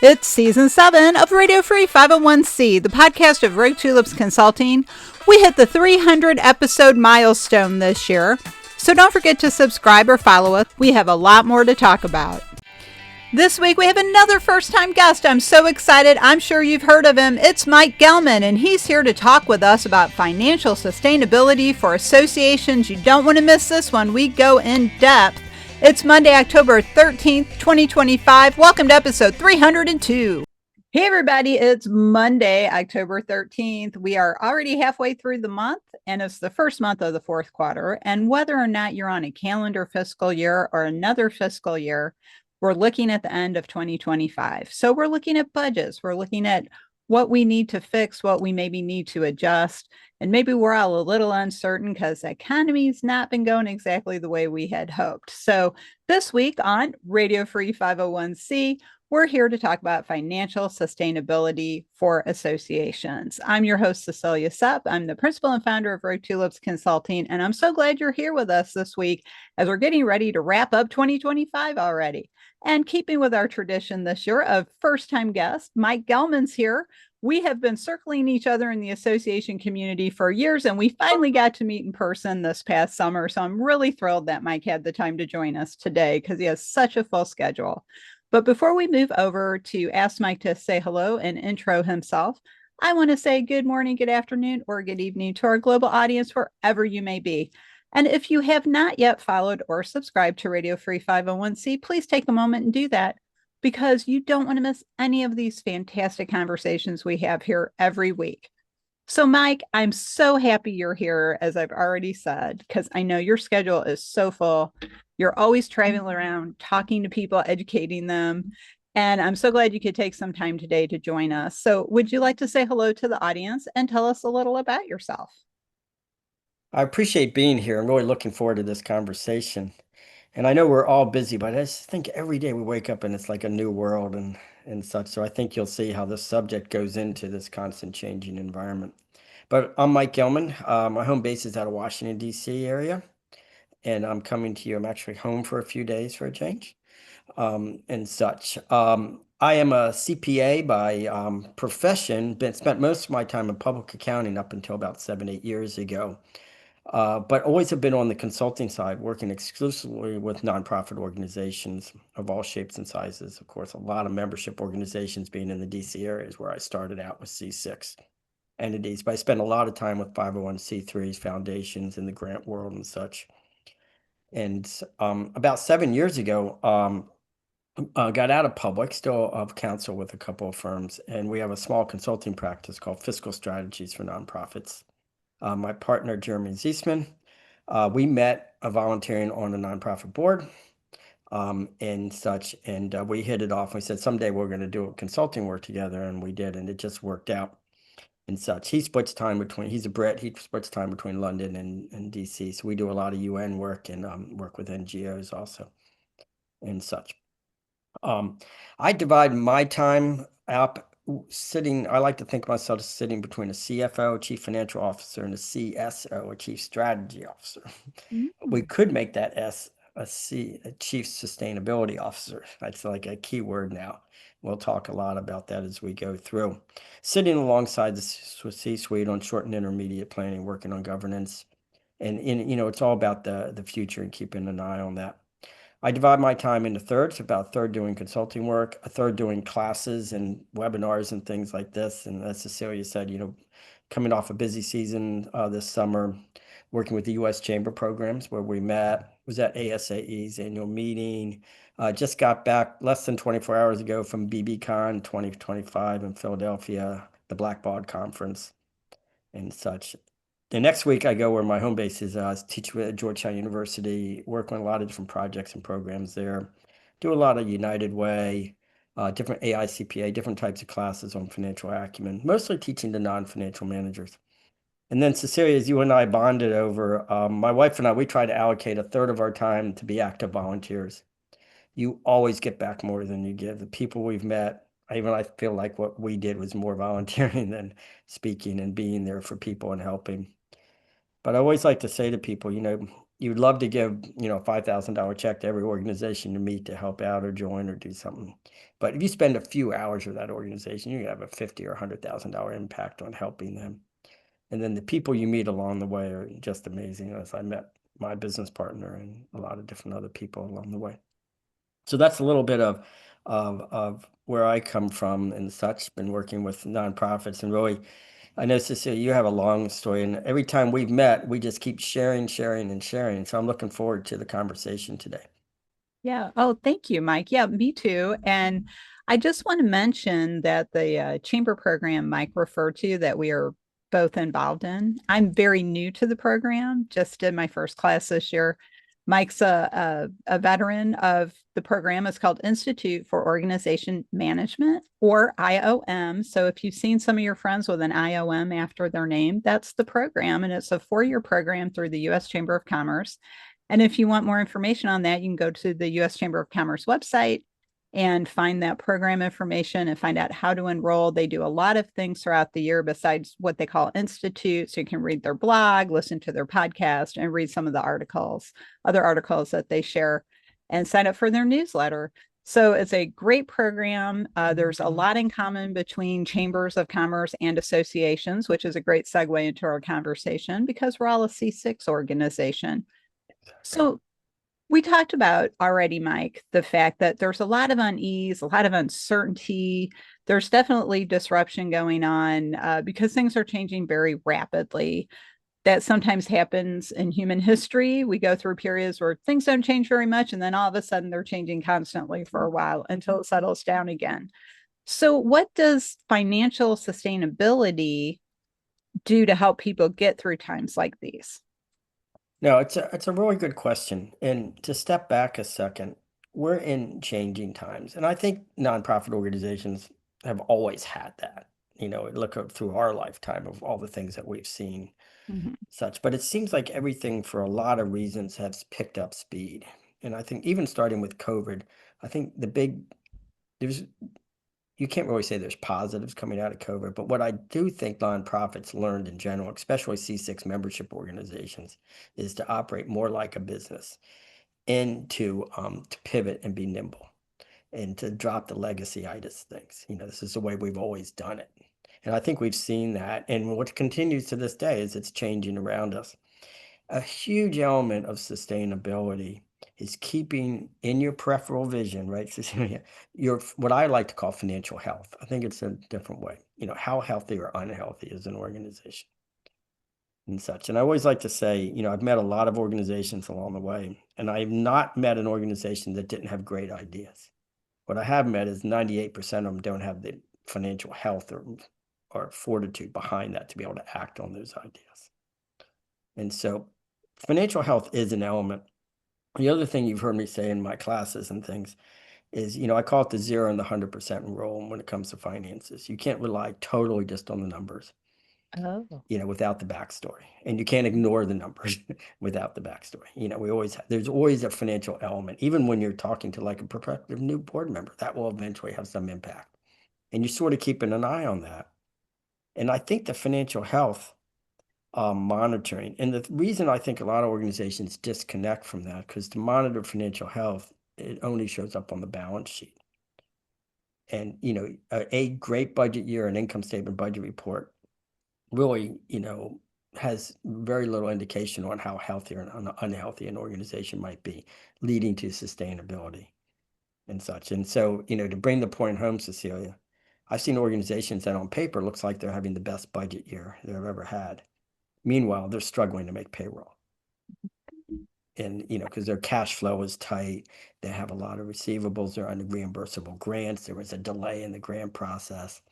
It's season 7 of Radio Free 501c, the podcast of Rogue Tulips Consulting. We hit the 300 episode milestone this year, so don't forget to subscribe or follow us. We have a lot more to talk about. This week we have another first-time guest. I'm so excited. I'm sure you've heard of him. It's Mike Gellman, and he's here to talk with us about financial sustainability for associations. You don't want to miss this one. We go in depth. It's Monday, October 13th, 2025. Welcome to episode 302. Hey, everybody. It's Monday, October 13th. We are already halfway through the month, and it's the first month of the fourth quarter. And whether or not you're on a calendar fiscal year or another fiscal year, we're looking at the end of 2025. So we're looking at budgets. We're looking at what we need to fix, what we maybe need to adjust. And maybe we're all a little uncertain because the economy's not been going exactly the way we had hoped. So this week on Radio Free 501c, we're here to talk about financial sustainability for associations. I'm your host, Cecilia Sepp. I'm the principal and founder of Rogue Tulips Consulting, and I'm so glad you're here with us this week as we're getting ready to wrap up 2025 already. And keeping with our tradition this year of first-time guest, Mike Gellman's here. We have been circling each other in the association community for years, and we finally got to meet in person this past summer. So I'm really thrilled that Mike had the time to join us today because he has such a full schedule. But before we move over to ask Mike to say hello and intro himself, I want to say good morning, good afternoon, or good evening to our global audience, wherever you may be. And if you have not yet followed or subscribed to Radio Free 501c, please take a moment and do that because you don't want to miss any of these fantastic conversations we have here every week. So, Mike, I'm so happy you're here, as I've already said, because I know your schedule is so full. You're always traveling around, talking to people, educating them. And I'm so glad you could take some time today to join us. So would you like to say hello to the audience and tell us a little about yourself? I appreciate being here. I'm really looking forward to this conversation. And I know we're all busy, but I just think every day we wake up and it's like a new world and such. So I think you'll see how this subject goes into this constant changing environment. But I'm Mike Gellman. My home base is out of Washington, D.C. area. And I'm coming to you. I'm actually home for a few days for a change and such. I am a CPA by profession, but spent most of my time in public accounting up until about 7, 8 years ago. But always have been on the consulting side, working exclusively with nonprofit organizations of all shapes and sizes. Of course, a lot of membership organizations being in the DC areas where I started out with C6 entities. But I spent a lot of time with 501c3s, foundations in the grant world and such. And about 7 years ago, got out of public, still of counsel with a couple of firms. And we have a small consulting practice called Fiscal Strategies for Nonprofits. My partner, Jeremy Ziesman, we met volunteering on a nonprofit board and such, and we hit it off. We said someday we're going to do consulting work together, and we did, and it just worked out and such. He splits time between, he's a Brit, he splits time between London and DC, so we do a lot of UN work and work with NGOs also and such. I divide my time up sitting, I like to think of myself as sitting between a CFO, Chief Financial Officer, and a CSO, a Chief Strategy Officer. We could make that S a Chief Sustainability Officer. That's like a key word now. We'll talk a lot about that as we go through. Sitting alongside the C-suite on short and intermediate planning, working on governance. And it's all about the future and keeping an eye on that. I divide my time into thirds, about a third doing consulting work, a third doing classes and webinars and things like this. And as Cecilia said, coming off a busy season this summer, working with the U.S. Chamber programs where we met, was at ASAE's annual meeting. Just got back less than 24 hours ago from BBCon 2025 in Philadelphia, the Black Bod Conference and such. The next week I go where my home base is, teach at Georgetown University, work on a lot of different projects and programs there, do a lot of United Way, different AICPA, different types of classes on financial acumen, mostly teaching to non-financial managers. And then Cecilia, as you and I bonded over, my wife and I, we try to allocate a third of our time to be active volunteers. You always get back more than you give. The people we've met, I feel like what we did was more volunteering than speaking and being there for people and helping. But I always like to say to people, you'd love to give, a $5,000 check to every organization you meet to help out or join or do something. But if you spend a few hours with that organization, you have a 50 or $100,000 impact on helping them. And then the people you meet along the way are just amazing. As I met my business partner and a lot of different other people along the way. So that's a little bit of where I come from and such. Been working with nonprofits, and really, I know, Cecilia, you have a long story, and every time we've met, we just keep sharing, sharing, and sharing. So I'm looking forward to the conversation today. Yeah. Oh, thank you, Mike. Yeah, me too. And I just want to mention that the chamber program Mike referred to that we are both involved in, I'm very new to the program, just did my first class this year. Mike's a veteran of the program. It's called Institute for Organization Management, or IOM. So if you've seen some of your friends with an IOM after their name, that's the program. And it's a 4-year program through the U.S. Chamber of Commerce. And if you want more information on that, you can go to the U.S. Chamber of Commerce website and find that program information and find out how to enroll. They do a lot of things throughout the year besides what they call institutes. So you can read their blog, listen to their podcast, and read some of the other articles that they share, and sign up for their newsletter. So it's a great program. There's a lot in common between chambers of commerce and associations, which is a great segue into our conversation because we're all a C6 organization. So we talked about already, Mike, the fact that there's a lot of unease, a lot of uncertainty. There's definitely disruption going on because things are changing very rapidly. That sometimes happens in human history. We go through periods where things don't change very much, and then all of a sudden they're changing constantly for a while until it settles down again. So, what does financial sustainability do to help people get through times like these? No, it's a really good question. And to step back a second, we're in changing times. And I think nonprofit organizations have always had that. Look up through our lifetime of all the things that we've seen, Mhm. such. But it seems like everything, for a lot of reasons, has picked up speed. And I think even starting with COVID, I think there's you can't really say there's positives coming out of COVID, but what I do think nonprofits learned in general, especially C6 membership organizations, is to operate more like a business and to pivot and be nimble and to drop the legacy-itis things. This is the way we've always done it. And I think we've seen that. And what continues to this day is it's changing around us. A huge element of sustainability is keeping in your peripheral vision, right, Cecilia, your what I like to call financial health. I think it's a different way. How healthy or unhealthy is an organization and such. And I always like to say, I've met a lot of organizations along the way, and I've not met an organization that didn't have great ideas. What I have met is 98% of them don't have the financial health or fortitude behind that to be able to act on those ideas. And so financial health is an element. The other thing you've heard me say in my classes and things is, I call it the 0 and the 100% rule when it comes to finances. You can't rely totally just on the numbers, Oh, without the backstory. And you can't ignore the numbers without the backstory. There's always a financial element, even when you're talking to like a prospective new board member, that will eventually have some impact. And you're sort of keeping an eye on that. And I think the financial health monitoring. And the reason I think a lot of organizations disconnect from that, because to monitor financial health, it only shows up on the balance sheet. And, a great budget year, an income statement budget report really, has very little indication on how healthy or unhealthy an organization might be, leading to sustainability and such. And so, to bring the point home, Cecilia, I've seen organizations that on paper looks like they're having the best budget year they've ever had. Meanwhile, they're struggling to make payroll. And, because their cash flow is tight, they have a lot of receivables, they're under reimbursable grants. There was a delay in the grant process.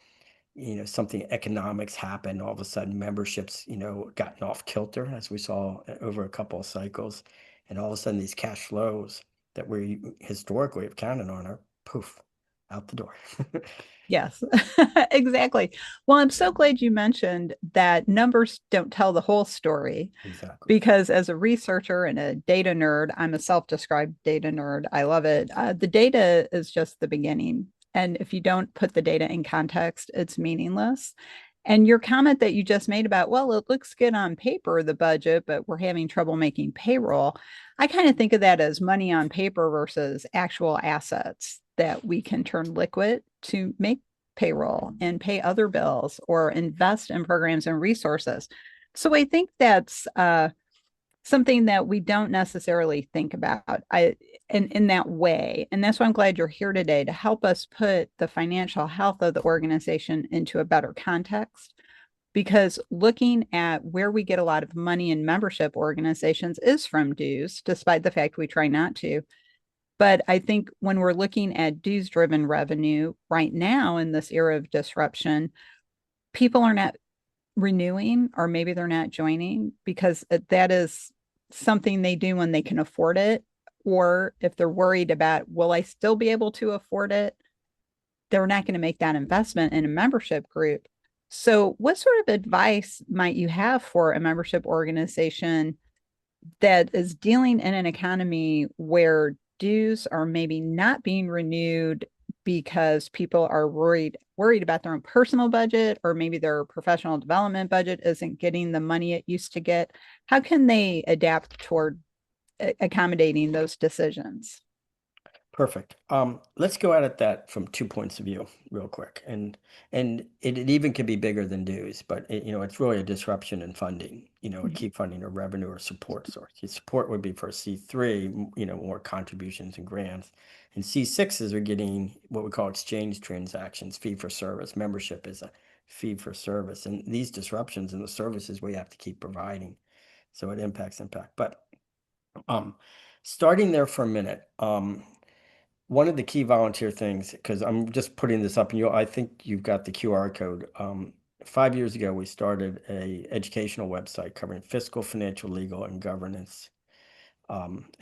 Something economics happened. All of a sudden, memberships, gotten off kilter, as we saw over a couple of cycles. And all of a sudden, these cash flows that we historically have counted on are poof, out the door. yes, exactly. Well, I'm so glad you mentioned that numbers don't tell the whole story Exactly. because as a researcher and a data nerd, I'm a self-described data nerd. I love it. The data is just the beginning. And if you don't put the data in context, it's meaningless. And your comment that you just made about, well, it looks good on paper, the budget, but we're having trouble making payroll. I kind of think of that as money on paper versus actual assets that we can turn liquid to make payroll and pay other bills or invest in programs and resources. So I think that's something that we don't necessarily think about in that way. And that's why I'm glad you're here today to help us put the financial health of the organization into a better context. Because looking at where we get a lot of money in membership organizations is from dues, despite the fact we try not to. But I think when we're looking at dues driven revenue right now in this era of disruption, people are not renewing, or maybe they're not joining because that is something they do when they can afford it. Or if they're worried about, will I still be able to afford it? They're not going to make that investment in a membership group. So, what sort of advice might you have for a membership organization that is dealing in an economy where dues are maybe not being renewed because people are worried about their own personal budget, or maybe their professional development budget isn't getting the money it used to get? How can they adapt toward accommodating those decisions? Perfect. Let's go at that from 2 points of view real quick. And it even could be bigger than dues, but it's really a disruption in funding, a Mhm. key funding or revenue or support source. Your support would be for C3, more contributions and grants. And C6s are getting what we call exchange transactions, fee for service. Membership is a fee for service. And these disruptions in the services we have to keep providing. So it impacts impact. But starting there for a minute, one of the key volunteer things, because I'm just putting this up, and I think you've got the QR code. 5 years ago, we started a educational website covering fiscal, financial, legal, and governance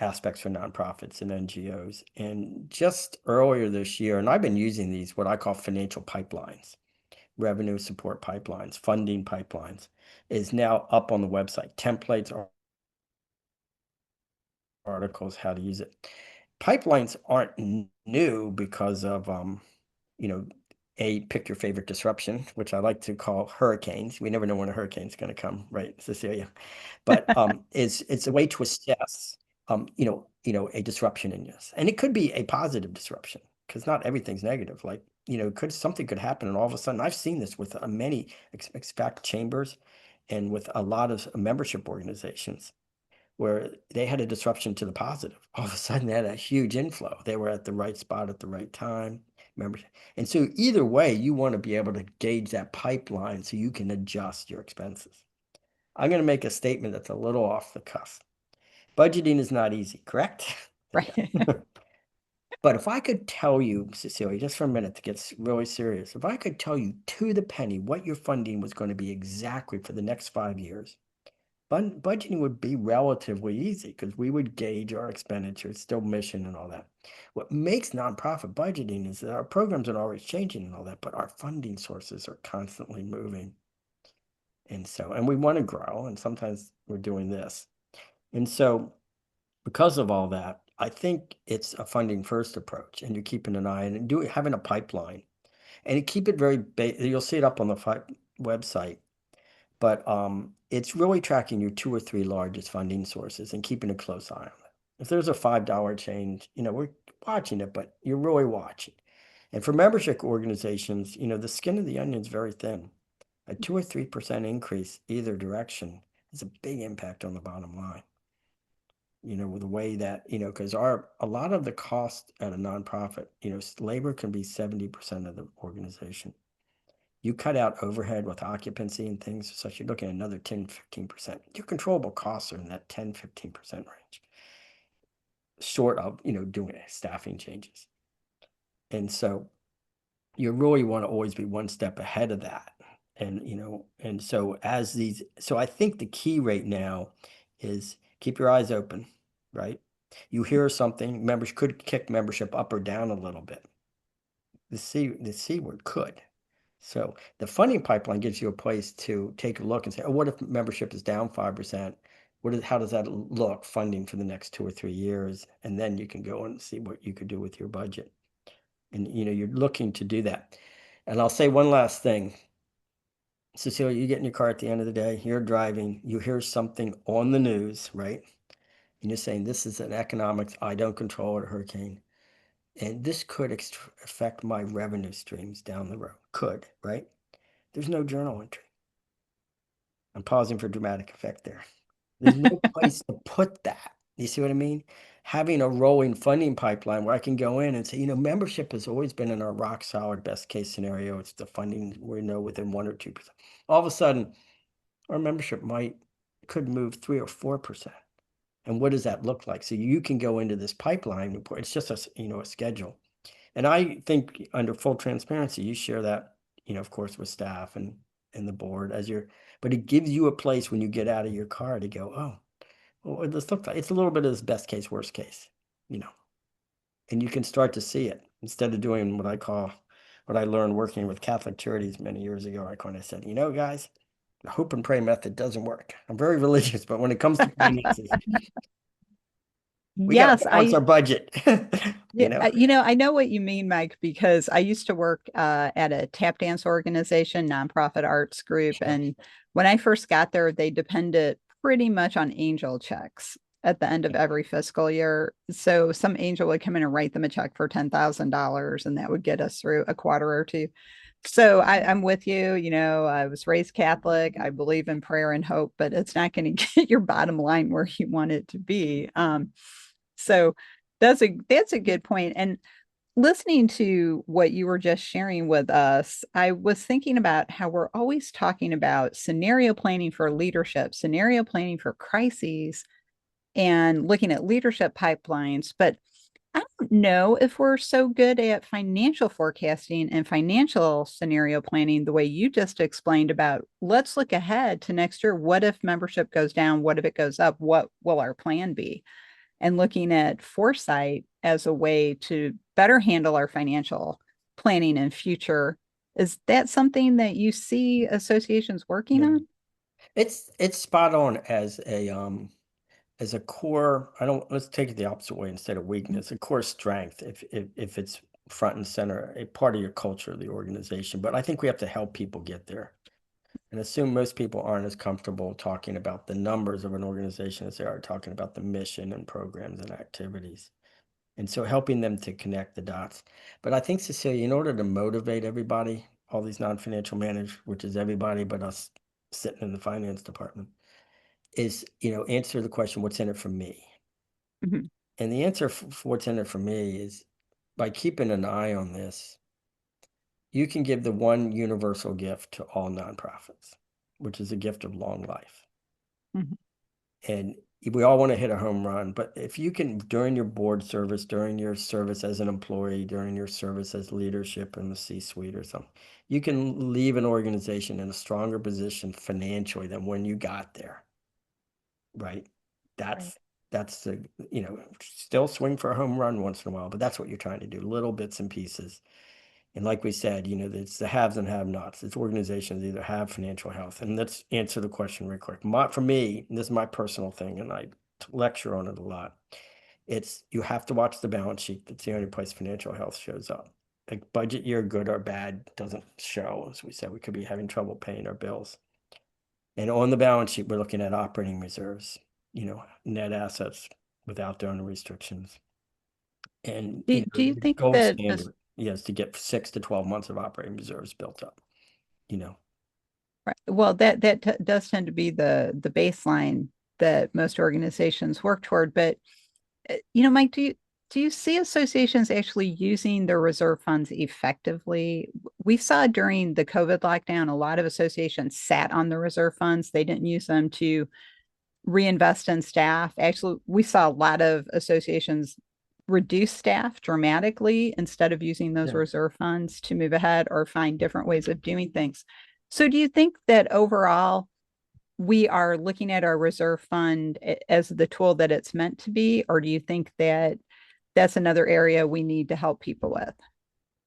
aspects for nonprofits and NGOs. And just earlier this year, and I've been using these, what I call financial pipelines, revenue support pipelines, funding pipelines, is now up on the website. Templates, articles, how to use it. Pipelines aren't new because of pick your favorite disruption, which I like to call hurricanes. We never know when a hurricane's going to come, right, Cecilia? But it's a way to assess a disruption in this, and it could be a positive disruption because not everything's negative. Like something could happen, and all of a sudden, I've seen this with many expect chambers, and with a lot of membership organizations where they had a disruption to the positive. All of a sudden, they had a huge inflow. They were at the right spot at the right time. Remember, and so either way, you want to be able to gauge that pipeline so you can adjust your expenses. I'm going to make a statement that's a little off the cuff. Budgeting is not easy, correct? Right. But if I could tell you, Cecilia, just for a minute to get really serious, if I could tell you to the penny what your funding was going to be exactly for the next 5 years, budgeting would be relatively easy because we would gauge our expenditures, still mission and all that. What makes nonprofit budgeting is that our programs are always changing and all that, but our funding sources are constantly moving. And we want to grow, and sometimes we're doing this. And so because of all that, I think it's a funding first approach, and you're keeping an eye and having a pipeline, and you keep it very you'll see it up on the website. But it's really tracking your 2 or 3 largest funding sources and keeping a close eye on it. If there's a $5 change, we're watching it, but you're really watching. And for membership organizations, the skin of the onion is very thin. A 2 or 3% increase either direction has a big impact on the bottom line. With the way that, because a lot of the cost at a nonprofit, labor can be 70% of the organization. You cut out overhead with occupancy and things, so you're looking at another 10, 15%. Your controllable costs are in that 10, 15% range, short of, doing staffing changes. And so you really want to always be one step ahead of that. And so so I think the key right now is keep your eyes open, right? You hear something, members could kick membership up or down a little bit. The C word could. So the funding pipeline gives you a place to take a look and say, oh, what if membership is down 5%? How does that look funding for the next 2 or 3 years? And then you can go and see what you could do with your budget. And you're looking to do that. And I'll say one last thing. Cecilia, you get in your car at the end of the day, you're driving, you hear something on the news, right? And you're saying, this is an economics I don't control, or a hurricane. And this could affect my revenue streams down the road. Could, right? There's no journal entry. I'm pausing for dramatic effect there. There's no place to put that. You see what I mean? Having a rolling funding pipeline where I can go in and say, membership has always been in our rock solid best case scenario. It's the funding we know within 1 or 2%. All of a sudden, our membership could move 3 or 4%. And what does that look like? So you can go into this pipeline report. It's just a schedule. And I think under full transparency, you share that, of course, with staff and the board but it gives you a place when you get out of your car to go, oh, well, what this looks like. It's a little bit of this best case, worst case, and you can start to see it instead of doing what I learned working with Catholic charities many years ago. I kind of said, guys, the hope and pray method doesn't work. I'm very religious, but when it comes to finances, we got to Yes, balance our budget. yeah, I know what you mean, Mike, because I used to work at a tap dance organization, nonprofit arts group, Sure. and when I first got there, they depended pretty much on angel checks at the end of every fiscal year. So some angel would come in and write them a check for $10,000, and that would get us through a quarter or two. So I'm with you. I was raised Catholic. I believe in prayer and hope, but it's not going to get your bottom line where you want it to be. So that's a good point. And listening to what you were just sharing with us, I was thinking about how we're always talking about scenario planning for leadership, scenario planning for crises, and looking at leadership pipelines. But I don't know if we're so good at financial forecasting and financial scenario planning the way you just explained about let's look ahead to next year. What if membership goes down? What if it goes up? What will our plan be? And looking at foresight as a way to better handle our financial planning in future. Is that something that you see associations working Yeah. on? It's spot on as a core. I don't Let's take it the opposite way instead of weakness, a core strength if it's front and center, a part of your culture of the organization. But I think we have to help people get there. And assume most people aren't as comfortable talking about the numbers of an organization as they are talking about the mission and programs and activities. And so helping them to connect the dots. But I think, Cecilia, in order to motivate everybody, all these non-financial managers, which is everybody but us sitting in the finance department, is, answer the question, what's in it for me? Mhm. And the answer for what's in it for me is by keeping an eye on this, you can give the one universal gift to all nonprofits, which is a gift of long life. Mhm. And we all want to hit a home run, but if you can, during your board service, during your service as an employee, during your service as leadership in the C-suite or something, you can leave an organization in a stronger position financially than when you got there, right? Right. That's the, still swing for a home run once in a while, but that's what you're trying to do, little bits and pieces. And like we said, it's the haves and have-nots. It's organizations either have financial health. And let's answer the question real quick. For me, and this is my personal thing, and I lecture on it a lot. It's you have to watch the balance sheet. That's the only place financial health shows up. Like budget year, good or bad, doesn't show. As we said, we could be having trouble paying our bills. And on the balance sheet, we're looking at operating reserves, net assets without donor restrictions. And Do you the think gold that this, standard, yes, to get 6 to 12 months of operating reserves built up. You know, right, well, that does tend to be the baseline that most organizations work toward, but Mike, do you see associations actually using their reserve funds effectively? We saw during the COVID lockdown, a lot of associations sat on the reserve funds. They didn't use them to reinvest in staff. Actually, we saw a lot of associations reduce staff dramatically instead of using those yeah. reserve funds to move ahead or find different ways of doing things. So, do you think that overall we are looking at our reserve fund as the tool that it's meant to be, or do you think that that's another area we need to help people with?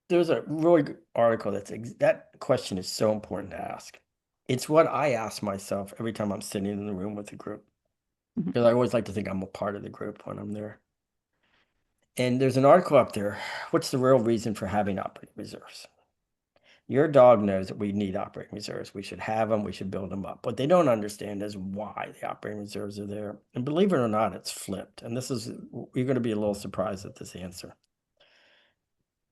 There's a really good article that question is so important to ask. It's what I ask myself every time I'm sitting in the room with a group, Mhm. because I always like to think I'm a part of the group when I'm there. And there's an article up there. What's the real reason for having operating reserves? Your dog knows that we need operating reserves. We should have them. We should build them up. What they don't understand is why the operating reserves are there. And believe it or not, it's flipped. And you're going to be a little surprised at this answer.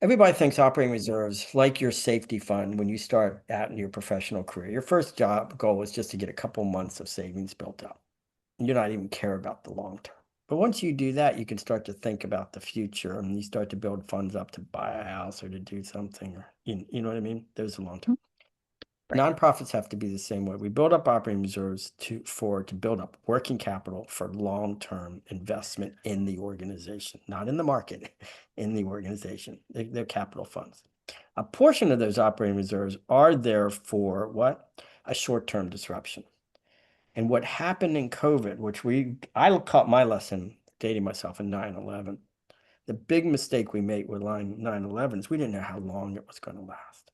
Everybody thinks operating reserves, like your safety fund, when you start out in your professional career, your first job goal is just to get a couple months of savings built up. You're not even care about the long term. But once you do that, you can start to think about the future and you start to build funds up to buy a house or to do something, or you know what I mean? There's a long term. Right. Nonprofits have to be the same way. We build up operating reserves to build up working capital for long-term investment in the organization, not in the market, in the organization. They're capital funds. A portion of those operating reserves are there for what? A short-term disruption. And what happened in COVID, I caught my lesson dating myself in 9/11. The big mistake we made with 9/11 is we didn't know how long it was going to last.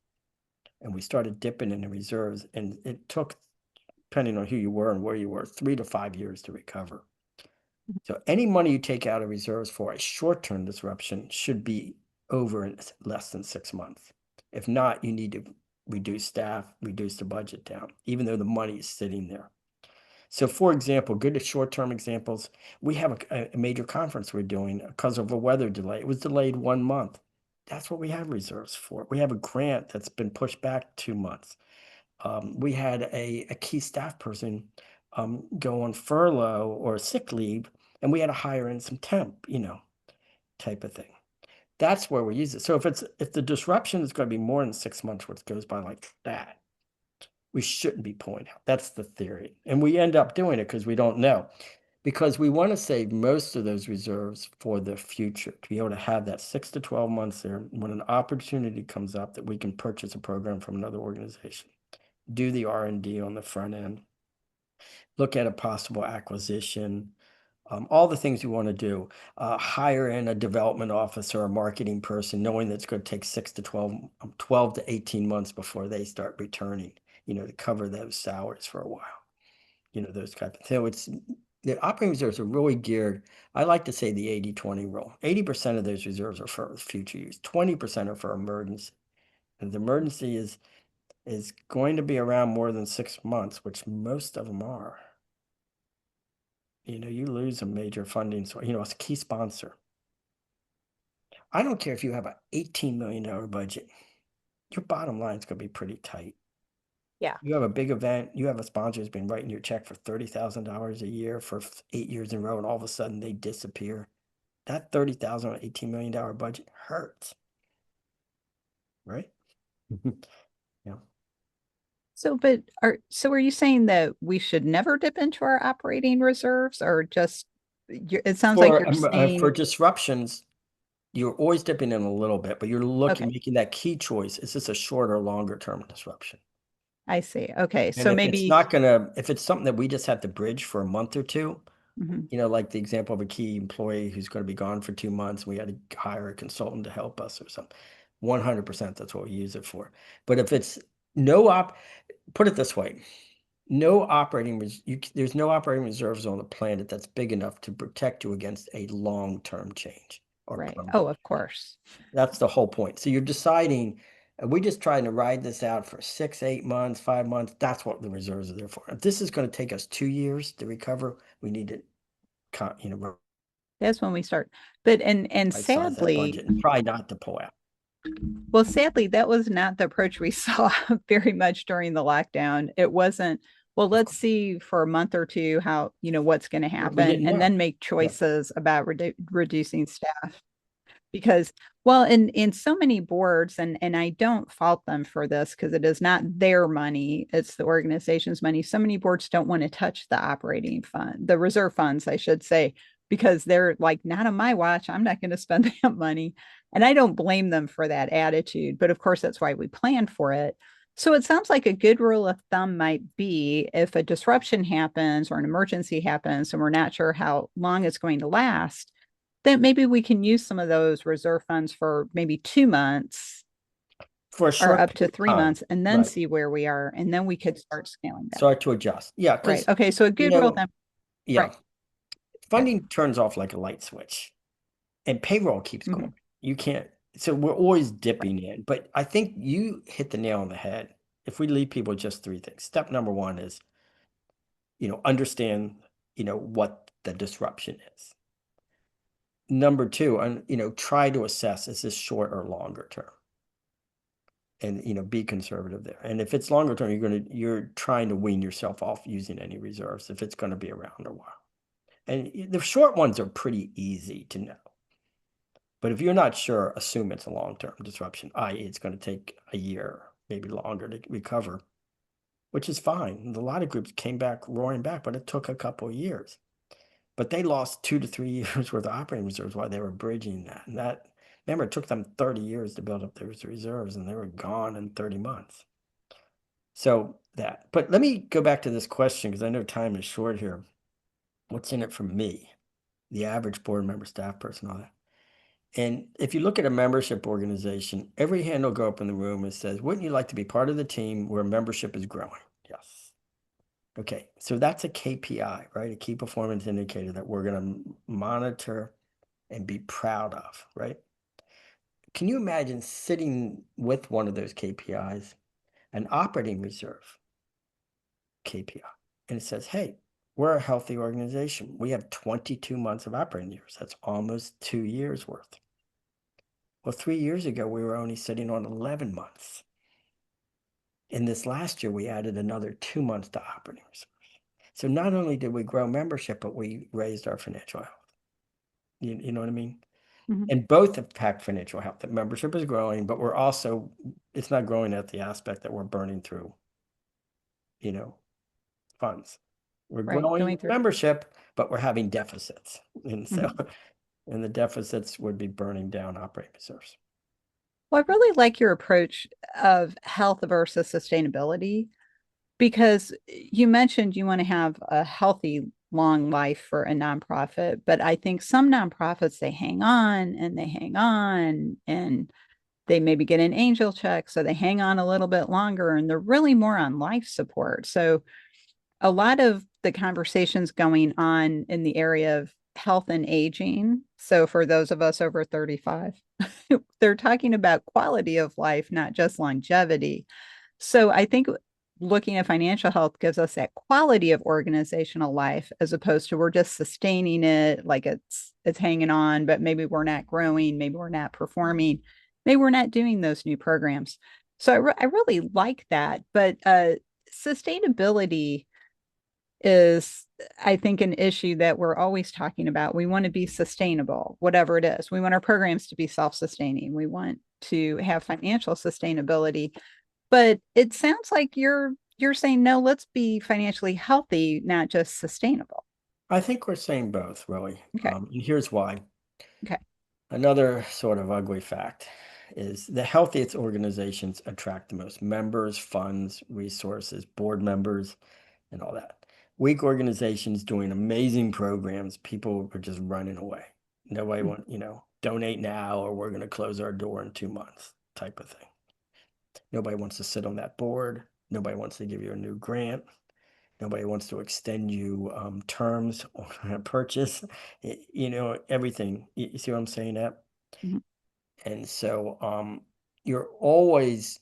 And we started dipping in the reserves, and it took, depending on who you were and where you were, 3 to 5 years to recover. So any money you take out of reserves for a short-term disruption should be over in less than 6 months. If not, you need to reduce staff, reduce the budget down, even though the money is sitting there. So for example, good short-term examples, we have a major conference we're doing because of a weather delay. It was delayed 1 month. That's what we have reserves for. We have a grant that's been pushed back 2 months. We had a key staff person go on furlough or sick leave, and we had to hire in some temp, type of thing. That's where we use it. So if the disruption is going to be more than 6 months, which goes by like that, we shouldn't be pulling out. That's the theory. And we end up doing it because we don't know. Because we want to save most of those reserves for the future, to be able to have that 6 to 12 months there when an opportunity comes up that we can purchase a program from another organization, do the R&D on the front end, look at a possible acquisition, all the things we want to do, hire in a development officer, a marketing person, knowing that it's going to take 6 to 12 to 18 months before they start returning, to cover those salaries for a while, those type of things. So the operating reserves are really geared. I like to say the 80-20 rule. 80% of those reserves are for future use. 20% are for emergency. And the emergency is going to be around more than 6 months, which most of them are. You lose a major funding, so a key sponsor. I don't care if you have an $18 million budget. Your bottom line is going to be pretty tight. Yeah. You have a big event, you have a sponsor who's been writing your check for $30,000 a year for 8 years in a row, and all of a sudden they disappear. That $30,000 on an $18 million budget hurts. Right? Yeah. So, are you saying that we should never dip into our operating reserves, or just it sounds like you're saying For disruptions, you're always dipping in a little bit, but you're okay, making that key choice. Is this a short or longer term disruption? I see. Okay, And so if it's something that we just have to bridge for a month or two, mhm, like the example of a key employee who's going to be gone for 2 months, we had to hire a consultant to help us or something. 100% that's what we use it for. But if it's put it this way, there's no operating reserves on the planet that's big enough to protect you against a long-term change or right. permanent. Oh, of course. That's the whole point. So you're deciding, are we just trying to ride this out for 6, 8 months, 5 months? That's what the reserves are there for. If this is going to take us 2 years to recover, we need to, That's when we start. But and right size that sadly, budget and try not to pull out. well, sadly, that was not the approach we saw very much during the lockdown. It wasn't, well, let's see for a month or two how, what's going to We happen, didn't and know. then make Yeah. choices about reducing staff. Because, well, in so many boards, and I don't fault them for this because it is not their money, it's the organization's money. So many boards don't want to touch the operating fund, the reserve funds, I should say, because they're like, not on my watch, I'm not going to spend that money. And I don't blame them for that attitude. But of course, that's why we plan for it. So it sounds like a good rule of thumb might be if a disruption happens or an emergency happens and we're not sure how long it's going to last, then maybe we can use some of those reserve funds for maybe 2 months For a or short up to period of 3 months, and then Right. see where we are. And then we could start scaling back. Start to adjust. Yeah, Right. because Okay. So a good rule of thumb. yeah, Right. funding turns off like a light switch, and payroll keeps Mhm. going. You can't So we're always dipping in, but I think you hit the nail on the head. If we leave people with just three things, step number one is, understand, what the disruption is. Number two, and try to assess, is this short or longer term? And be conservative there. And if it's longer term, you're trying to wean yourself off using any reserves if it's going to be around a while. And the short ones are pretty easy to know. But if you're not sure, assume it's a long-term disruption, i.e., it's going to take a year, maybe longer to recover, which is fine. A lot of groups came back roaring back, but it took a couple of years. But they lost 2 to 3 years worth of operating reserves while they were bridging that. And remember, it took them 30 years to build up those reserves, and they were gone in 30 months. So but let me go back to this question because I know time is short here. What's in it for me, the average board member, staff person, all that? And if you look at a membership organization, every hand will go up in the room and says, wouldn't you like to be part of the team where membership is growing? Yes. Okay, so that's a KPI, right? A key performance indicator that we're going to monitor and be proud of, right? Can you imagine sitting with one of those KPIs, an operating reserve KPI, and it says, hey, we're a healthy organization. We have 22 months of operating years. That's almost 2 years worth. Well, 3 years ago, we were only sitting on 11 months. In this last year, we added another 2 months to operating reserves. So not only did we grow membership, but we raised our financial health. You know what I mean? Mhm. And both impact financial health. The membership is growing, but it's not growing at the aspect that we're burning through, you know, funds. We're Right. growing Going through. membership, but we're having deficits. And so, Mhm. and the deficits would be burning down operating reserves. Well, I really like your approach of health versus sustainability because you mentioned you want to have a healthy, long life for a nonprofit, but I think some nonprofits, they hang on and they hang on and they maybe get an angel check, so they hang on a little bit longer and they're really more on life support. So a lot of the conversations going on in the area of health and aging. So for those of us over 35, they're talking about quality of life, not just longevity. So I think looking at financial health gives us that quality of organizational life as opposed to we're just sustaining it like it's hanging on, but maybe we're not growing, maybe we're not performing, maybe we're not doing those new programs. So I really like that. But sustainability is, I think, an issue that we're always talking about. We want to be sustainable, whatever it is. We want our programs to be self-sustaining. We want to have financial sustainability. But it sounds like you're saying no, let's be financially healthy, not just sustainable. I think we're saying both, really. Okay. And here's why. Okay. Another sort of ugly fact is the healthiest organizations attract the most members, funds, resources, board members, and all that. Weak organizations doing amazing programs, people are just running away. Nobody Mhm. want, donate now or we're going to close our door in 2 months type of thing. Nobody wants to sit on that board. Nobody wants to give you a new grant. Nobody wants to extend you terms on a purchase. Everything. You see what I'm saying, Ep? Mhm. And so you're always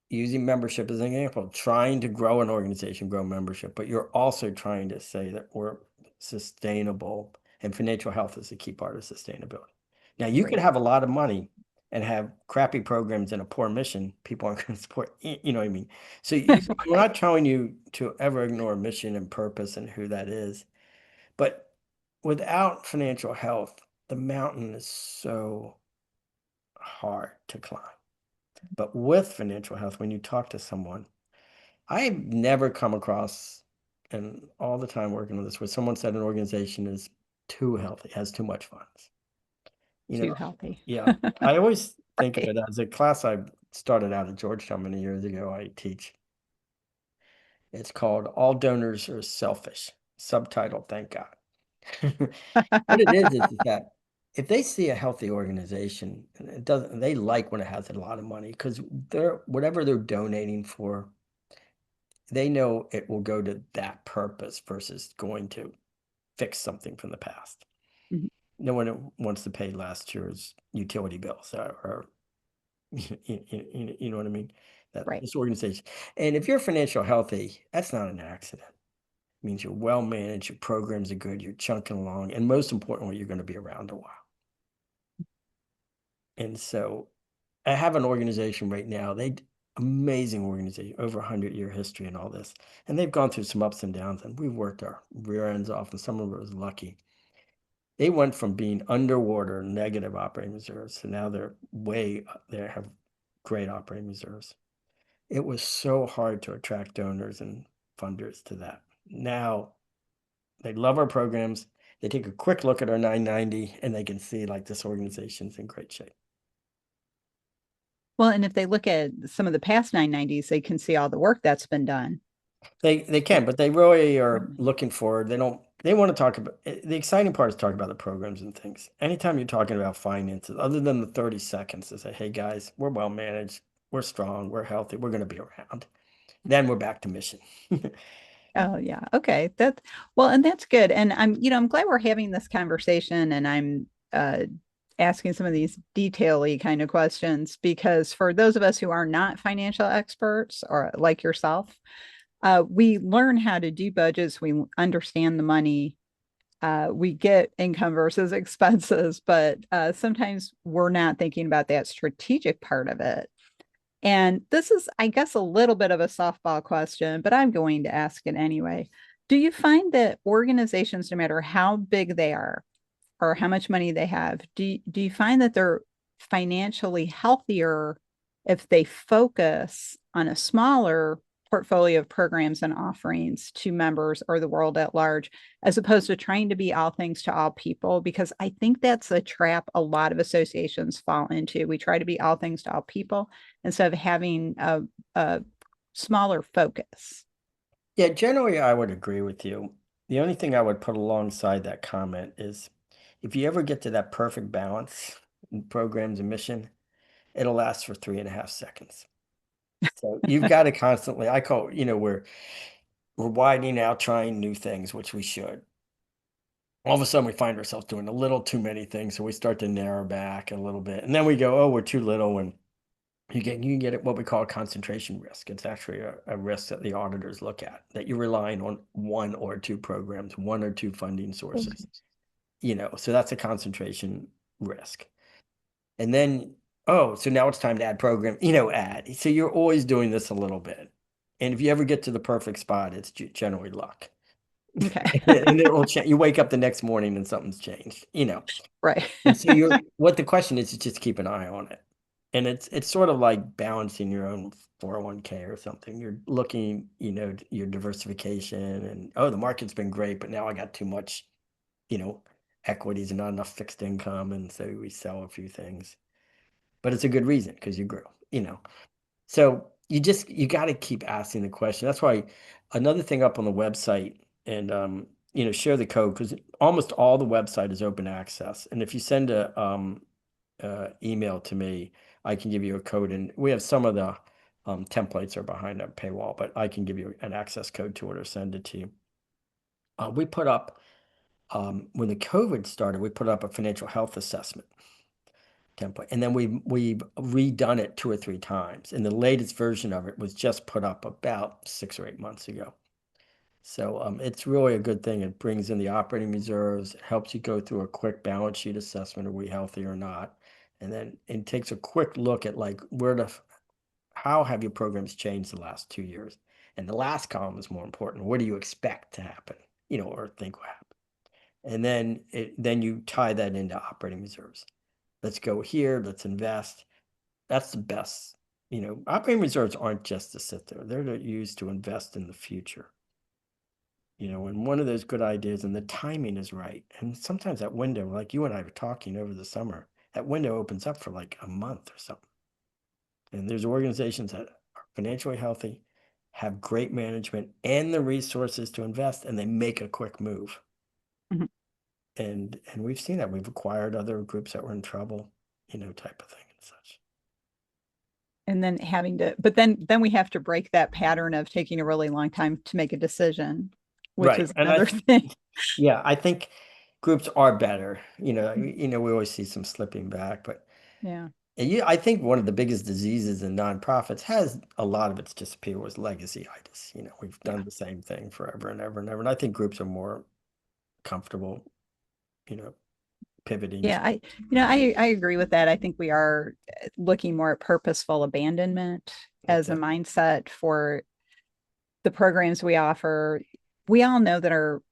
using membership as an example, trying to grow an organization, grow membership, but you're also trying to say that we're sustainable and financial health is a key part of sustainability. Now, you could Great. have a lot of money and have crappy programs and a poor mission. People aren't going to support, you know what I mean? So we're Right. not telling you to ever ignore mission and purpose and who that is. But without financial health, the mountain is so hard to climb. But with financial health, when you talk to someone, I've never come across, and all the time working on this, where someone said an organization is too healthy, has too much funds. You Too know, healthy. yeah. I always think of Right. it as a class I started out at Georgetown many years ago. I teach. It's called All Donors Are Selfish. Subtitle, thank God. What it is that if they see a healthy organization, and it doesn't, they like when it has a lot of money because whatever they're donating for, they know it will go to that purpose versus going to fix something from the past. Mhm. No one wants to pay last year's utility bills or you know what I mean? That Right. this organization. And if you're financial healthy, that's not an accident. It means you're well managed, your programs are good, you're chunking along, and most importantly, you're going to be around a while. And so I have an organization right now. Amazing organization, over 100-year history and all this. And they've gone through some ups and downs, and we've worked our rear ends off, and some of it was lucky. They went from being underwater negative operating reserves to now they have great operating reserves. It was so hard to attract donors and funders to that. Now they love our programs. They take a quick look at our 990 and they can see like this organization's in great shape. Well, and if they look at some of the past 990s, they can see all the work that's been done. They can, but they really are looking forward. They want to talk about the exciting part is talk about the programs and things. Anytime you're talking about finances, other than the 30 seconds to say, hey guys, we're well managed, we're strong, we're healthy, we're going to be around. Then we're back to mission. Oh yeah. Okay. Well, and that's good. And I'm glad we're having this conversation and I'm asking some of these detail-y kind of questions because for those of us who are not financial experts or like yourself, we learn how to do budgets, we understand the money, we get income versus expenses, but sometimes we're not thinking about that strategic part of it. And this is, I guess, a little bit of a softball question, but I'm going to ask it anyway. Do you find that organizations, no matter how big they are or how much money they have, do you find that they're financially healthier if they focus on a smaller portfolio of programs and offerings to members or the world at large, as opposed to trying to be all things to all people? Because I think that's a trap a lot of associations fall into. We try to be all things to all people instead of having a smaller focus. Yeah, generally I would agree with you. The only thing I would put alongside that comment is if you ever get to that perfect balance in programs and mission, it'll last for 3.5 seconds. So you've got to constantly, I call, we're widening out, trying new things, which we should. All of a sudden we find ourselves doing a little too many things. So we start to narrow back a little bit. And then we go, oh, we're too little. And you can get it what we call a concentration risk. It's actually a risk that the auditors look at, that you're relying on one or two programs, one or two funding sources. So that's a concentration risk. And then, oh, so now it's time to add program, add. So you're always doing this a little bit. And if you ever get to the perfect spot, it's generally luck. Okay. And it will change. You wake up the next morning and something's changed. Right. And so what the question is just keep an eye on it. And it's sort of like balancing your own 401k or something. You're looking, your diversification and, oh, the market's been great, but now I got too much, you know, equities and not enough fixed income. And so we sell a few things. But it's a good reason because you grew. So you got to keep asking the question. That's why another thing up on the website and share the code because almost all the website is open access. And if you send a email to me, I can give you a code. And we have some of the templates are behind a paywall, but I can give you an access code to it or send it to you. We put up when the COVID started, we put up a financial health assessment template, and then we've redone it 2 or 3 times. And the latest version of it was just put up about 6 or 8 months ago. So it's really a good thing. It brings in the operating reserves, it helps you go through a quick balance sheet assessment. Are we healthy or not? And then it takes a quick look at like how have your programs changed the last 2 years? And the last column is more important. What do you expect to happen? Or think will happen. And then you tie that into operating reserves. Let's go here, let's invest. That's the best. Operating reserves aren't just to sit there. They're used to invest in the future. And one of those good ideas and the timing is right. And sometimes that window, like you and I were talking over the summer, that window opens up for like a month or something. And there's organizations that are financially healthy, have great management and the resources to invest, and they make a quick move. Mhm. And we've seen that. We've acquired other groups that were in trouble, type of thing and such. And then but then we have to break that pattern of taking a really long time to make a decision, which Right. is And another thing. yeah, I think groups are better. We always see some slipping back, but Yeah. I think one of the biggest diseases in nonprofits has a lot of it's disappeared was legacyitis. We've Yeah. done the same thing forever and ever and ever. And I think groups are more comfortable, you know, pivoting. Yeah, I agree with that. I think we are looking more at purposeful abandonment as a Okay. mindset for the programs we offer. We all know that our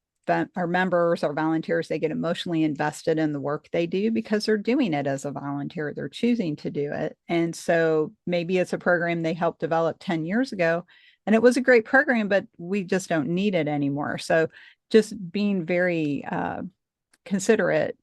members, our volunteers, they get emotionally invested in the work they do because they're doing it as a volunteer. They're choosing to do it. And so maybe it's a program they helped develop 10 years ago and it was a great program, but we just don't need it anymore. So just being very considerate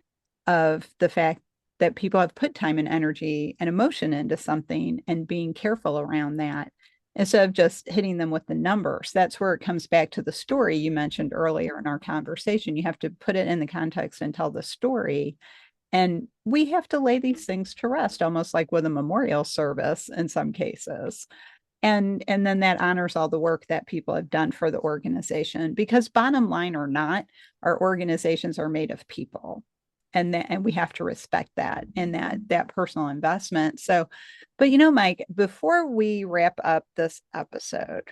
of the fact that people have put time and energy and emotion into something and being careful around that instead of just hitting them with the numbers. That's where it comes back to the story you mentioned earlier in our conversation. You have to put it in the context and tell the story. And we have to lay these things to rest, almost like with a memorial service in some cases. And then that honors all the work that people have done for the organization, because bottom line or not, our organizations are made of people, and we have to respect that and that personal investment. So, but Mike, before we wrap up this episode,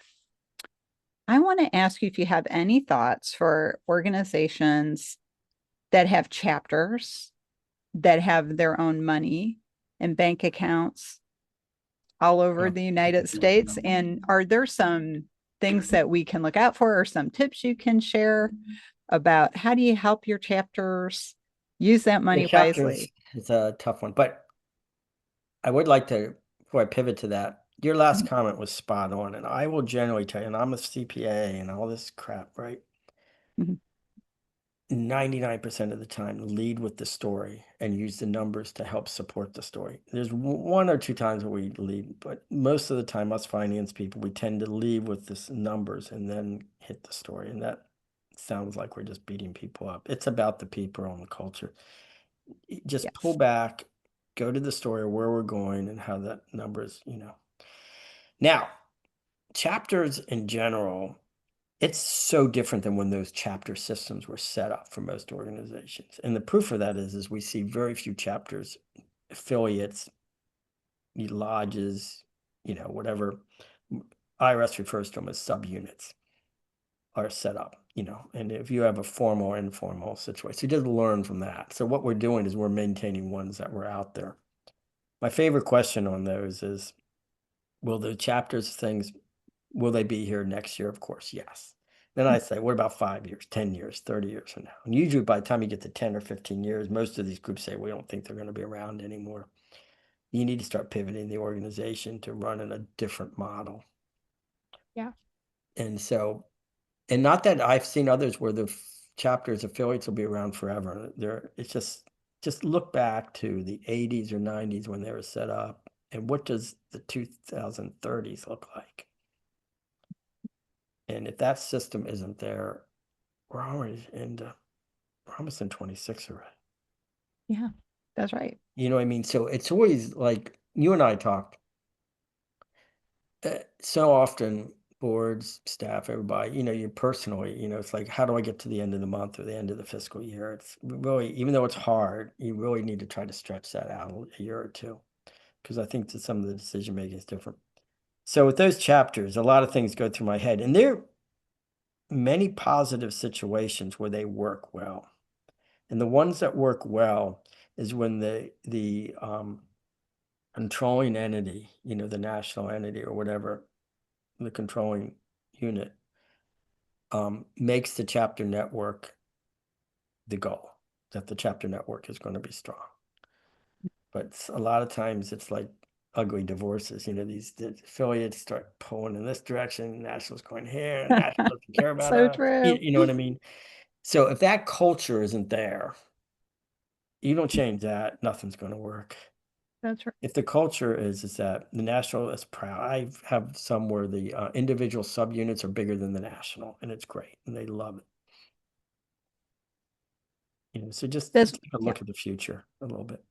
I want to ask you if you have any thoughts for organizations that have chapters, that have their own money and bank accounts all over Oh, the United States? And are there some things that we can look out for, or some tips you can share about how do you help your chapters use that yeah, money chapters wisely? is a tough one, but I would like to, before I pivot to that, your last Mhm. comment was spot on, and I will generally tell you, and I'm a CPA and all this crap, right? Mhm. 99% of the time, lead with the story and use the numbers to help support the story. There's one or two times where we lead, but most of the time, us finance people, we tend to lead with this numbers and then hit the story. And that sounds like we're just beating people up. It's about the people and the culture. Just pull Yes. back, go to the story, where we're going, and how that numbers. Now, chapters in general, it's so different than when those chapter systems were set up for most organizations. And the proof of that is we see very few chapters, affiliates, lodges, whatever IRS refers to them as subunits are set up. And if you have a formal or informal situation, you just learn from that. So what we're doing is we're maintaining ones that were out there. My favorite question on those is, will the chapters things, will they be here next year? Of course, yes. Then I say, what about 5 years, 10 years, 30 years from now? And usually by the time you get to 10 or 15 years, most of these groups say, we don't think they're going to be around anymore. You need to start pivoting the organization to run in a different model. Yeah. And so, and not that I've seen others where the chapters affiliates will be around forever. It's just look back to the 80s or 90s when they were set up, and what does the 2030s look like? And if that system isn't there, we're already we're almost in 26 already. Yeah, that's right. You know what I mean? So it's always like you and I talked so often, boards, staff, everybody, you personally, it's like, how do I get to the end of the month or the end of the fiscal year? It's really, even though it's hard, you really need to try to stretch that out a year or two, because I think that some of the decision making is different. So with those chapters, a lot of things go through my head, and there are many positive situations where they work well. And the ones that work well is when the controlling entity, the national entity or whatever, the controlling unit, makes the chapter network the goal, that the chapter network is going to be strong. But a lot of times it's like ugly divorces. These the affiliates start pulling in this direction, national's going here, and national doesn't care about So us. You, true. you know what I mean? So if that culture isn't there, you don't change that, nothing's going to work. That's right. If the culture is that the national is proud, I have some where the individual subunits are bigger than the national, and it's great, and they love it. So just That's take a yeah. look at the future a little bit.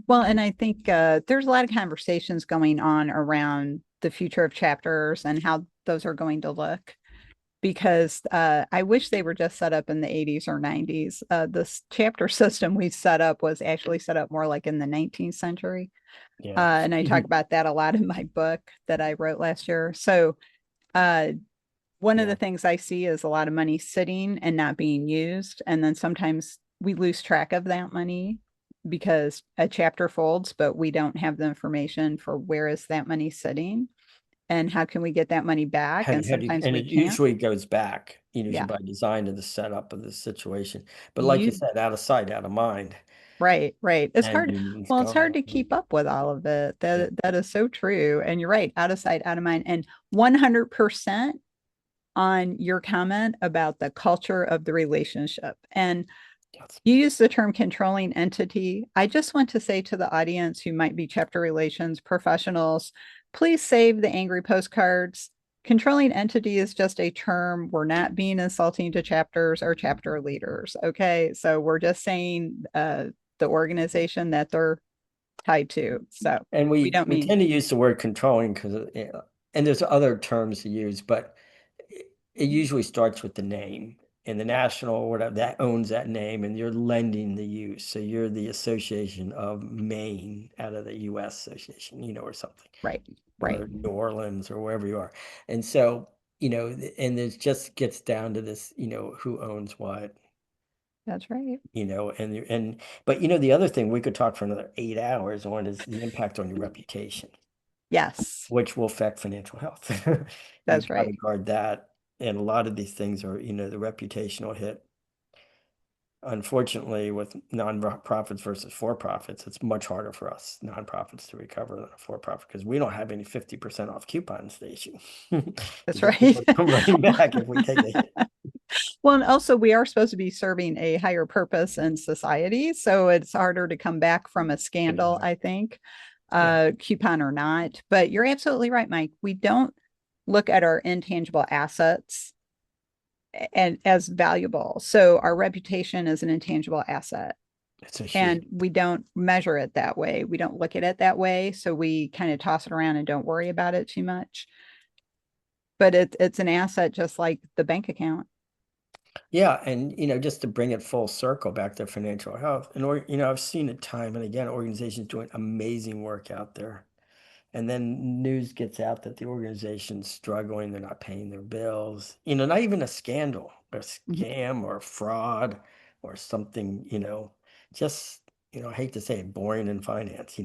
Well, and I think there's a lot of conversations going on around the future of chapters and how those are going to look. because I wish they were just set up in the 80s or 90s. This chapter system we set up was actually set up more like in the 19th century. Yeah. And I talk about that a lot in my book that I wrote last year. So uh, one of Yeah. the things I see is a lot of money sitting and not being used. And then sometimes we lose track of that money because a chapter folds, but we don't have the information for where is that money sitting and how can we get that money back. And How do you, sometimes and we it can't. usually goes back, usually Yeah. by design to the setup of the situation. But like you You said, out of sight, out of mind, Right, right. It's and hard. it's Well, it's hard gone. to keep up with all of it. Yeah. That is so true. And you're right, out of sight, out of mind. And 100% on your comment about the culture of the relationship. And Yes. you use the term controlling entity. I just want to say to the audience who might be chapter relations professionals, please save the angry postcards. Controlling entity is just a term. We're not being insulting to chapters or chapter leaders. Okay. So we're just saying the organization that they're tied to. So And we don't we mean tend to use the word controlling because, and there's other terms to use, but it usually starts with the name and the national or whatever that owns that name, and you're lending the use. So you're the association of Maine out of the U.S. Association, or something, right, right. or New Orleans or wherever you are. And so, and it just gets down to this, who owns what, That's right. but the other thing we could talk for another 8 hours on is the impact on your reputation, Yes, which will affect financial health. You that's got to right. guard that. And a lot of these things are, the reputational hit. Unfortunately, with nonprofits versus for-profits, it's much harder for us nonprofits to recover than a for-profit because we don't have any 50% off coupon station. That's Because right. people come running back if we take a hit. Well, and also we are supposed to be serving a higher purpose in society, so it's harder to come back from a scandal, Exactly. I think, Yeah. coupon or not. But you're absolutely right, Mike. We don't look at our intangible assets and as valuable. So our reputation is an intangible asset. It's a huge. And we don't measure it that way. We don't look at it that way. So we kind of toss it around and don't worry about it too much. But it's an asset just like the bank account. Yeah, and just to bring it full circle back to financial health, and I've seen it time and again, organizations doing amazing work out there. And then news gets out that the organization's struggling, they're not paying their bills. Not even a scandal, a Mhm. scam or fraud or something, just, I hate to say it, boring in finance.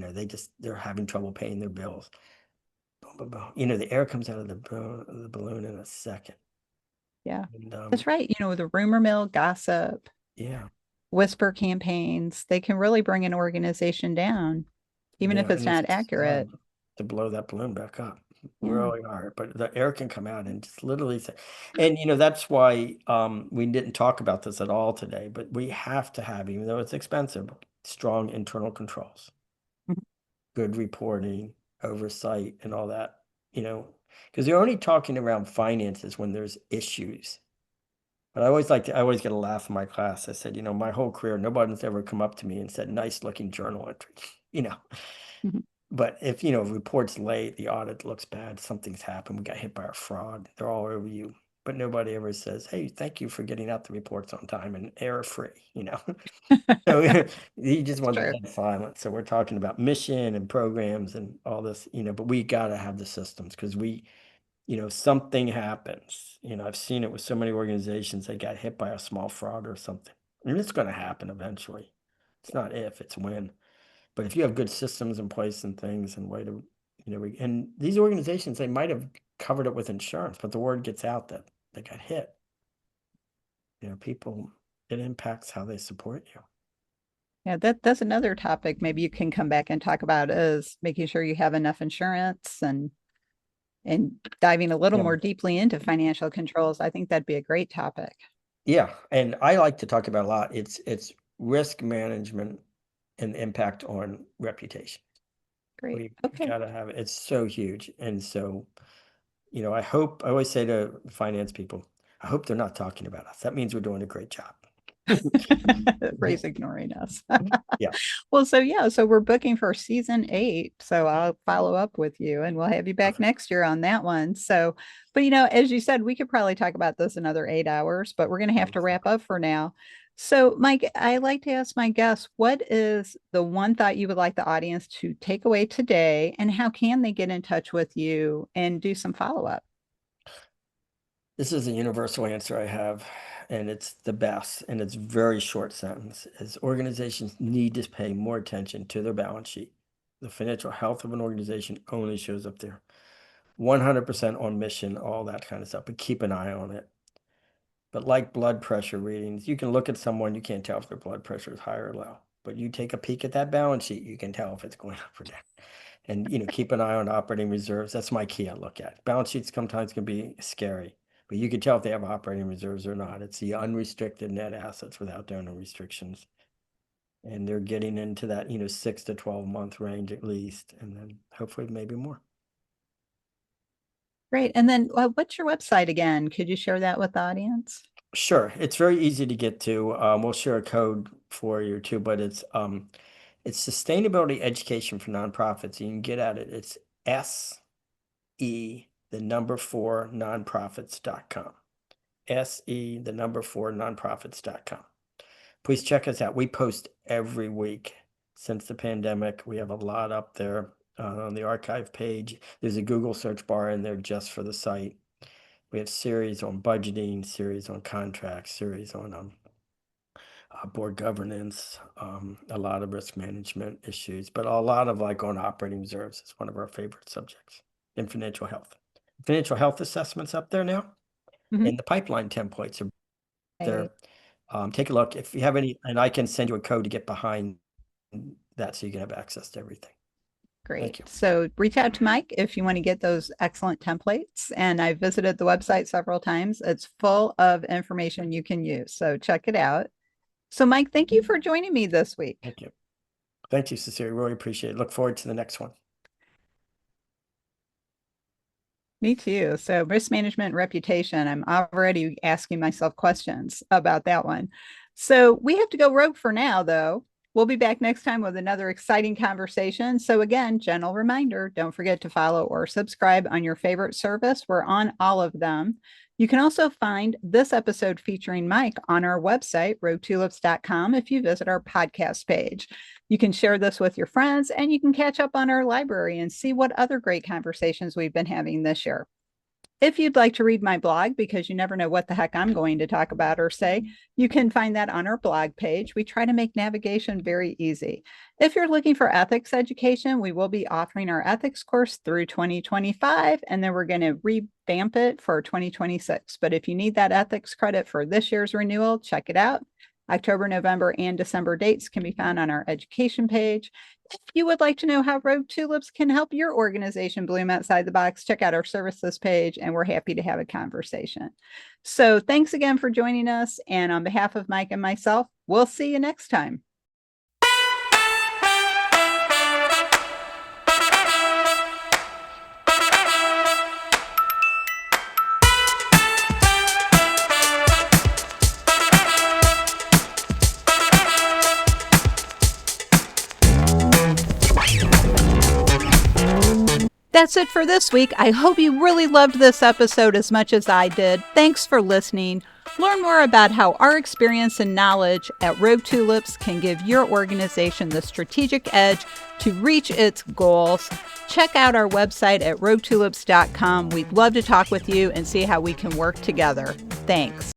They're having trouble paying their bills. Boom, boom, boom. The air comes out of the balloon in a second. Yeah, And that's right. The rumor mill, gossip, yeah. whisper campaigns, they can really bring an organization down, even if Yeah, it's and it's not accurate. time to blow that balloon back up. Yeah. Really hard, but the air can come out and just literally say, and that's why we didn't talk about this at all today, but we have to have, even though it's expensive, strong internal controls, Mhm. good reporting, oversight, and all that, because you're only talking around finances when there's issues. But I always get a laugh in my class. I said, my whole career, nobody's ever come up to me and said, nice looking journal entry, you know. Mhm. But if, report's late, the audit looks bad, something's happened, we got hit by a fraud, they're all over you. But nobody ever says, hey, thank you for getting out the reports on time and error free. So you just It's want the true. dead silence. So we're talking about mission and programs and all this, but we got to have the systems because something happens. I've seen it with so many organizations, they got hit by a small fraud or something. And it's going to happen eventually. It's not if, it's when. But if you have good systems in place and things and way to, and these organizations, they might have covered it with insurance, but the word gets out that they got hit. People, it impacts how they support you. Yeah, that's another topic maybe you can come back and talk about is making sure you have enough insurance and diving a little Yeah. more deeply into financial controls. I think that'd be a great topic. Yeah. And I like to talk about a lot. It's risk management and the impact on reputation. Great. We Okay. got to have it. It's so huge. And so, I always say to finance people, I hope they're not talking about us. That means we're doing a great job. Ray's ignoring us. Yeah. Well, so we're booking for season 8. So I'll follow up with you and we'll have you back Perfect. next year on that one. So, but as you said, we could probably talk about this another 8 hours, but we're going to have to wrap up for now. So, Mike, I like to ask my guests, what is the one thought you would like the audience to take away today, and how can they get in touch with you and do some follow up? This is a universal answer I have, and it's the best, and it's very short sentence, is organizations need to pay more attention to their balance sheet. The financial health of an organization only shows up there. 100% on mission, all that kind of stuff, but keep an eye on it. But like blood pressure readings, you can look at someone, you can't tell if their blood pressure is high or low. But you take a peek at that balance sheet, you can tell if it's going up or down. And keep an eye on operating reserves. That's my key I look at. Balance sheets sometimes can be scary, but you can tell if they have operating reserves or not. It's the unrestricted net assets without donor restrictions. And they're getting into that, 6 to 12 month range at least, and then hopefully maybe more. Great. And then what's your website again? Could you share that with the audience? Sure, it's very easy to get to. We'll share a code for you too, but it's sustainability education for nonprofits. You can get at it. It's SE4 nonprofits.com. SE4 nonprofits.com. Please check us out. We post every week since the pandemic. We have a lot up there on the archive page. There's a Google search bar in there just for the site. We have series on budgeting, series on contracts, series on board governance, a lot of risk management issues, but a lot of on operating reserves is one of our favorite subjects, in financial health. Financial health assessments up there now, and the pipeline templates are there. Take a look if you have any, and I can send you a code to get behind that so you can have access to everything. Great. So reach out to Mike if you want to get those excellent templates. And I visited the website several times. It's full of information you can use. So check it out. So Mike, thank you for joining me this week. Thank you. Thank you, Cecilia. Really appreciate it. Look forward to the next one. Me too. So risk management reputation, I'm already asking myself questions about that one. So we have to go rogue for now, though. We'll be back next time with another exciting conversation. So again, gentle reminder, don't forget to follow or subscribe on your favorite service. We're on all of them. You can also find this episode featuring Mike on our website, roguetulips.com, if you visit our podcast page. You can share this with your friends, and you can catch up on our library and see what other great conversations we've been having this year. If you'd like to read my blog, because you never know what the heck I'm going to talk about or say, you can find that on our blog page. We try to make navigation very easy. If you're looking for ethics education, we will be offering our ethics course through 2025, and then we're going to revamp it for 2026. But if you need that ethics credit for this year's renewal, check it out. October, November, and December dates can be found on our education page. If you would like to know how Rogue Tulips can help your organization bloom outside the box, check out our services page, and we're happy to have a conversation. So thanks again for joining us. And on behalf of Mike and myself, we'll see you next time. That's it for this week. I hope you really loved this episode as much as I did. Thanks for listening. Learn more about how our experience and knowledge at Rogue Tulips can give your organization the strategic edge to reach its goals. Check out our website at roguetulips.com. We'd love to talk with you and see how we can work together. Thanks.